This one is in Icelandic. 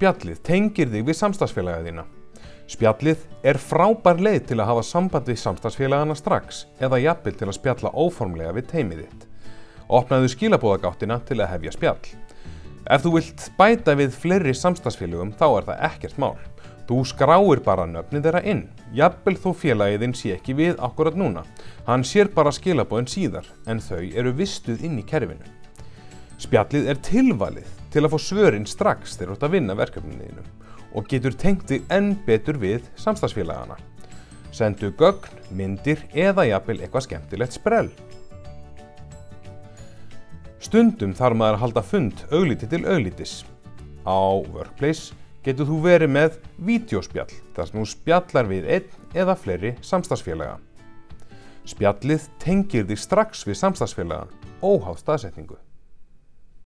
spjallið tengir þig við samstarfsfélaga þína. Spjallið er frábær leið til að hafa samband við samstarfsfélagana strax eða jafnvel til að spjalla óformlega við teymið þitt. Opnaðu skilaboðagáttina til að hefja spjall. Ef þú vilt bæta við fleiri samstarfsfélögum þá er það ekkert mál. Þú skráir bara nöfnin þeirra inn, jafnvel þó félagiðinn sé ekki við akkurat núna. Hann sér bara skilaboðin síðar, en þau eru vistuð inn í kerfinu. Spjallið er tilvalið til að fá svörin strax þegar þú ert að vinna verkefninu þínu og getur tengt þig enn betur við samstarfsfélagana. Sendu gögn, myndir eða jafnvel eitthvað skemmtilegt sprell. Stundum þarf maður að halda fund augliti til auglitis. Á Workplace getur þú verið með vídeóspjall þar sem þú spjallar við einn eða fleiri samstarfsfélaga. Spjallið tengir þig strax við samstarfsfélagan, óháð staðsetningu.